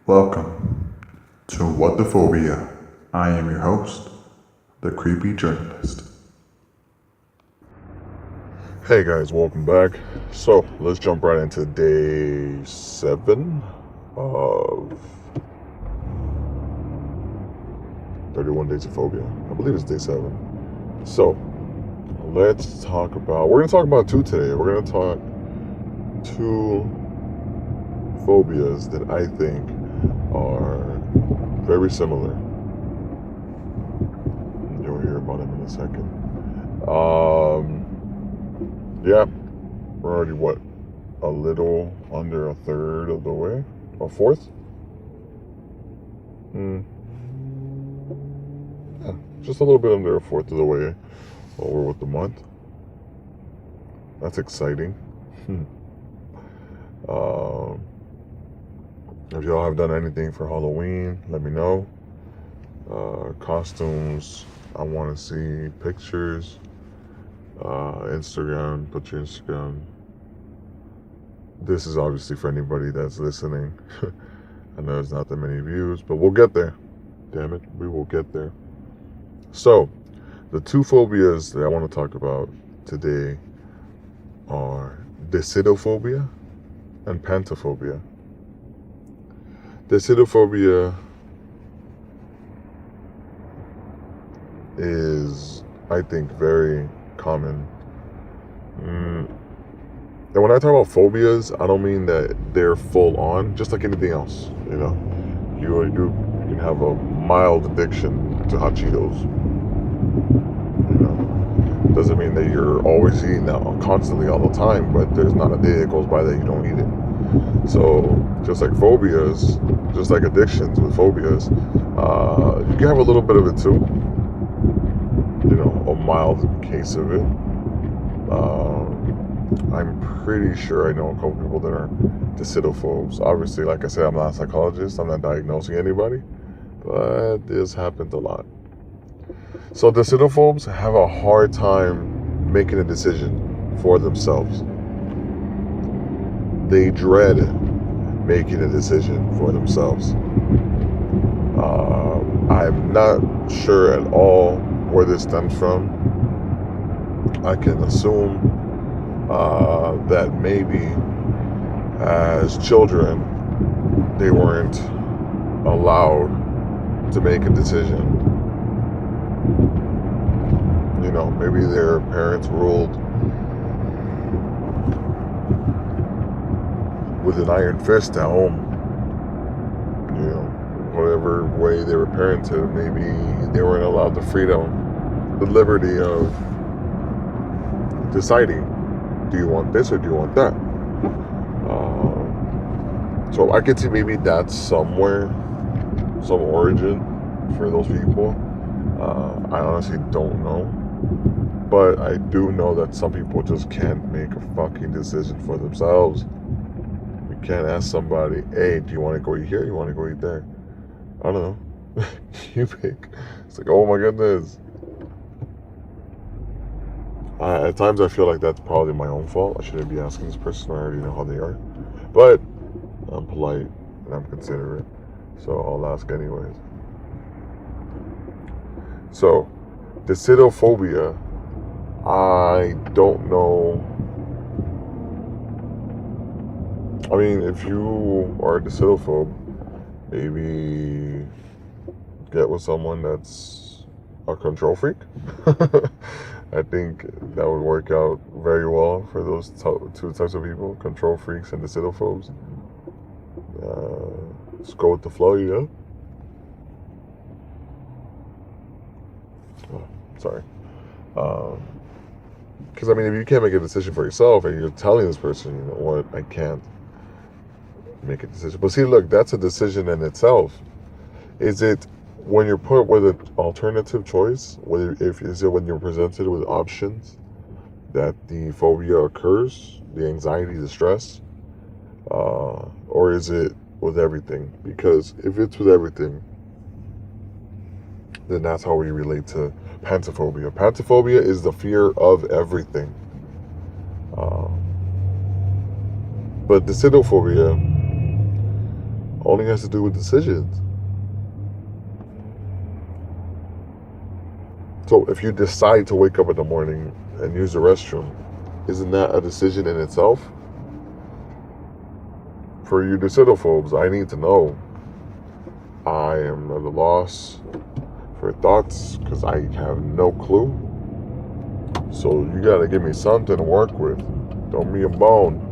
Welcome to What the Phobia. I am your host, the creepy journalist. Hey guys, welcome back. So let's jump right into day 7 of 31 Days of Phobia. I believe it's day 7. So we're going to talk about 2 today. We're going to talk 2 phobias that I think are very similar. You'll hear about them in a second. Yeah, we're already a little under a third of the way? A fourth? Yeah, just a little bit under a fourth of the way over with the month. That's exciting. If y'all have done anything for Halloween, let me know. Costumes, I want to see pictures. Instagram, put your Instagram. This is obviously for anybody that's listening. I know there's not that many views, but we'll get there. Damn it, we will get there. So, the 2 phobias that I want to talk about today are Decidophobia and pantophobia. Decidophobia is, I think, very common. And when I talk about phobias, I don't mean that they're full on, just like anything else. You know, you can have a mild addiction to hot Cheetos. You know, doesn't mean that you're always eating that constantly all the time, but there's not a day that goes by that you don't eat it. So just like phobias, just like addictions with phobias, you can have a little bit of it too. You know, a mild case of it. I'm pretty sure I know a couple people that are decidophobes. Obviously, like I said, I'm not a psychologist. I'm not diagnosing anybody, but this happens a lot. So decidophobes have a hard time making a decision for themselves. They dread making a decision for themselves. I'm not sure at all where this stems from. I can assume that maybe as children they weren't allowed to make a decision. You know, maybe their parents ruled with an iron fist at home. You know, whatever way they were parented, maybe they weren't allowed the freedom, the liberty of deciding, do you want this or do you want that? So I could see maybe that's somewhere, some origin for those people. I honestly don't know. But I do know that some people just can't make a fucking decision for themselves. You can't ask somebody, hey, do you want to go eat here or you want to go eat there? I don't know. You pick. It's like, oh my goodness. At times I feel like that's probably my own fault. I shouldn't be asking this person. I already know how they are. But I'm polite and I'm considerate. So I'll ask anyways. So, decidophobia, I don't know. I mean, if you are a decidophobe, maybe get with someone that's a control freak. I think that would work out very well for those 2 types of people, control freaks and decidophobes. Just go with the flow, you know? Oh, sorry. Because, I mean, if you can't make a decision for yourself and you're telling this person, you know what, I can't make a decision. But see, look, that's a decision in itself. Is it when you're put with an alternative choice, is it when you're presented with options that the phobia occurs, the anxiety, the stress, or is it with everything? Because if it's with everything, then that's how we relate to pantophobia. Pantophobia is the fear of everything. But decidophobia only has to do with decisions. So if you decide to wake up in the morning and use the restroom, isn't that a decision in itself? For you decidophobes, I need to know. I am at a loss for thoughts because I have no clue. So you gotta give me something to work with. Throw me a bone.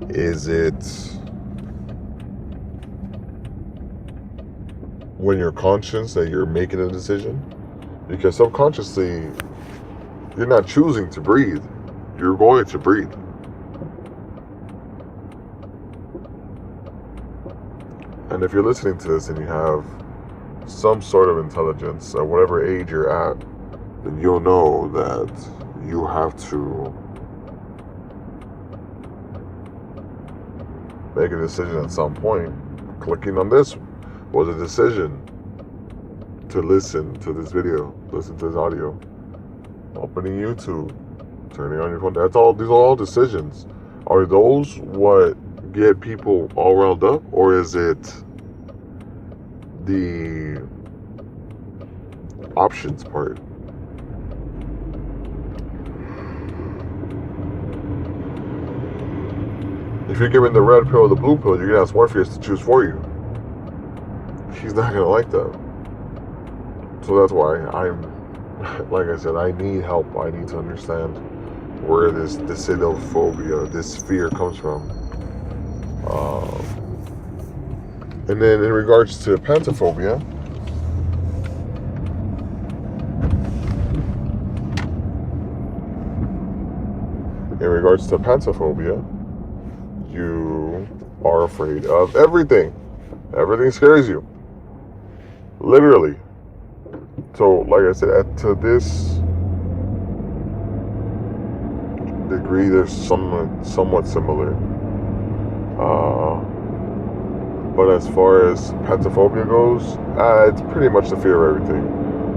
Is it when you're conscious that you're making a decision? Because subconsciously, you're not choosing to breathe. You're going to breathe. And if you're listening to this and you have some sort of intelligence at whatever age you're at, then you'll know that you have to make a decision at some point. Clicking on this was a decision to listen to this video, listen to this audio. Opening YouTube, turning on your phone. These are all decisions. Are those what get people all riled up, or is it the options part? If you're given the red pill or the blue pill, you're gonna ask Morpheus to choose for you. He's not gonna like that. So that's why like I said, I need help. I need to understand where this decidophobia, this fear comes from. And then in regards to pantophobia, you are afraid of everything. Everything scares you. Literally. So, like I said, to this degree, they're somewhat similar. But as far as pantophobia goes, it's pretty much the fear of everything.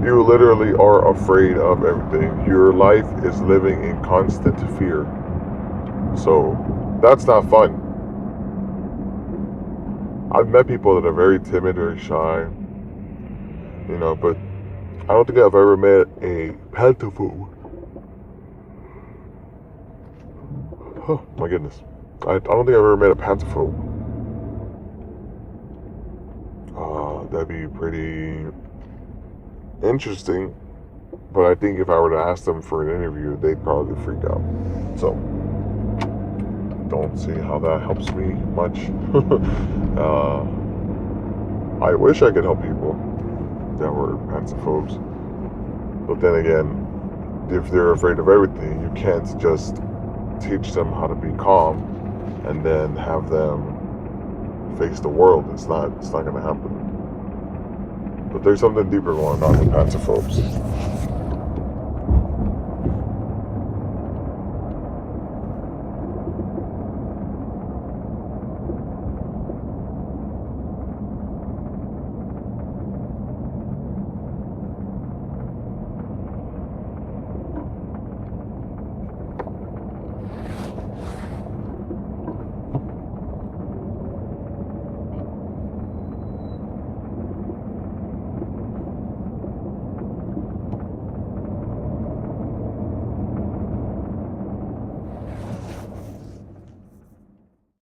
You literally are afraid of everything. Your life is living in constant fear. So, that's not fun. I've met people that are very timid, very shy, but I don't think I've ever met a pantophobe. Oh, my goodness. I don't think I've ever met a pantophobe. That'd be pretty interesting, but I think if I were to ask them for an interview, they'd probably freak out. So, don't see how that helps me much. I wish I could help people that were pantophobes, but then again, if they're afraid of everything, you can't just teach them how to be calm and then have them face the world. It's not going to happen. But there's something deeper going on with pantophobes.